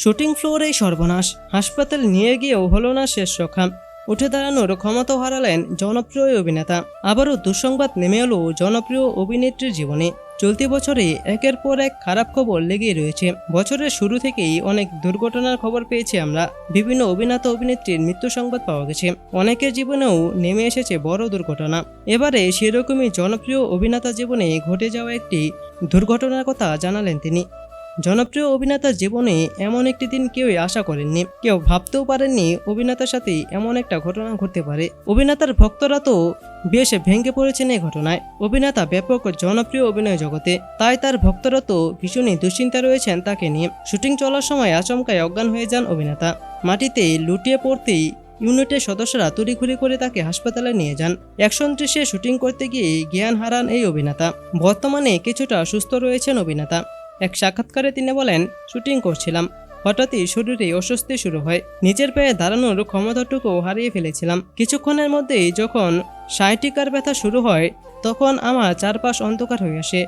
Shooting ফ্লোরে সর্বনাশ, হাসপাতাল নিয়ে গিয়েও হলো না শেষ রক্ষা। উঠে দাঁড়ানোর ক্ষমতাও হারালেন জনপ্রিয় অভিনেতা। আবারও দুঃসংবাদ নেমে এলো জনপ্রিয় অভিনেত্রীর জীবনে। চলতি বছরে একের পর এক খারাপ খবর লেগেই রয়েছে। বছরের শুরু থেকেই অনেক দুর্ঘটনার খবর পেয়েছি আমরা। বিভিন্ন অভিনেতা অভিনেত্রীর মৃত্যু সংবাদ পাওয়া গেছে। অনেকের জীবনেও নেমে এসেছে বড় দুর্ঘটনা। এবারে সেরকমই জনপ্রিয় অভিনেতা জীবনে ঘটে যাওয়া একটি দুর্ঘটনার কথা জানালেন তিনি। জনপ্রিয় অভিনেতার জীবনে এমন একটি দিন কেউই আশা করেননি, কেউ ভাবতেও পারেননি অভিনেতার সাথে এমন একটা ঘটনা ঘটতে পারে। অভিনেতার ভক্তরা তো বেশ ভেঙে পড়েছেন এই ঘটনায়। অভিনেতা ব্যাপক জনপ্রিয় অভিনয় জগতে, তাই তার ভক্তরা তো ভীষণই দুশ্চিন্তা রয়েছেন তাকে নিয়ে। শুটিং চলার সময় আচমকায় অজ্ঞান হয়ে যান অভিনেতা। মাটিতে লুটিয়ে পড়তেই ইউনিটের সদস্যরা তড়িঘড়ি করে তাকে হাসপাতালে নিয়ে যান। অ্যাকশন দৃশ্যে শুটিং করতে গিয়ে জ্ঞান হারান এই অভিনেতা। বর্তমানে কিছুটা সুস্থ রয়েছেন অভিনেতা। এক সাক্ষাৎকারে তিনি বলেন, শুটিং করছিলাম, হঠাৎই শরীরে অস্বস্তি শুরু হয়। নিজের পায়ে দাঁড়ানোর ক্ষমতাটুকু হারিয়ে ফেলেছিলাম। কিছুক্ষণের মধ্যেই যখন সাইটিকার ব্যথা শুরু হয়, তখন আমার চারপাশ অন্ধকার হয়ে আসে।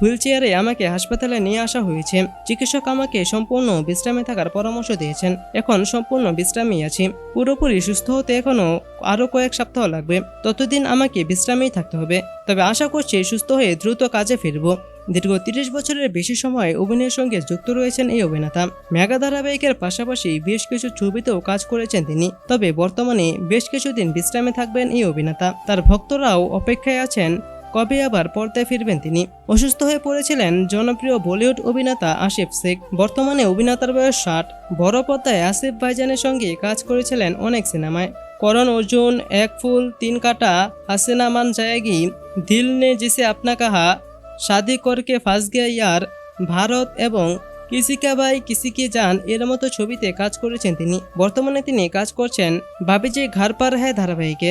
হুইলচেয়ারে আমাকে হাসপাতালে নিয়ে আসা হয়েছে। চিকিৎসক আমাকে সম্পূর্ণ বিশ্রামে থাকার পরামর্শ দিয়েছেন। এখন সম্পূর্ণ বিশ্রামেই আছি। পুরোপুরি সুস্থ হতে এখনো আরও কয়েক সপ্তাহ লাগবে। ততদিন আমাকে বিশ্রামেই থাকতে হবে। তবে আশা করছি সুস্থ হয়ে দ্রুত কাজে ফিরব। দীর্ঘ 30 বছরের বেশি সময় অভিনয়ের সঙ্গে যুক্ত রয়েছেন এই অভিনেতা। মেগা ধারাবাহিকের পাশাপাশি বেশ কিছু ছবিতেও কাজ করেছেন তিনি। তবে বর্তমানে বেশ কিছুদিন বিশ্রামে থাকবেন এই অভিনেতা। তার ভক্তরাও অপেক্ষায় আছেন কবে আবার পর্দায় ফিরবেন তিনি। অসুস্থ হয়ে পড়েছিলেন জনপ্রিয় বলিউড অভিনেতা আসিফ শেখ। বর্তমানে অভিনেতার বয়স 60। বড় পর্দায় আসিফ ভাইজানের সঙ্গে কাজ করেছিলেন অনেক সিনেমায়। করণ অর্জুন, এক ফুল তিন কাটা, হাসিনা মান জায়েগি, দিল নে জিসে আপনা কাহা, শাদি করকে ফাঁস গয়া ইয়ার, ভারত এবং কিসি কা ভাই কিসি কি জান এর মতো ছবিতে কাজ করেছেন তিনি। বর্তমানে তিনি কাজ করছেন বাবিজি ঘর পর হ্যায় ধারাবাহিকে।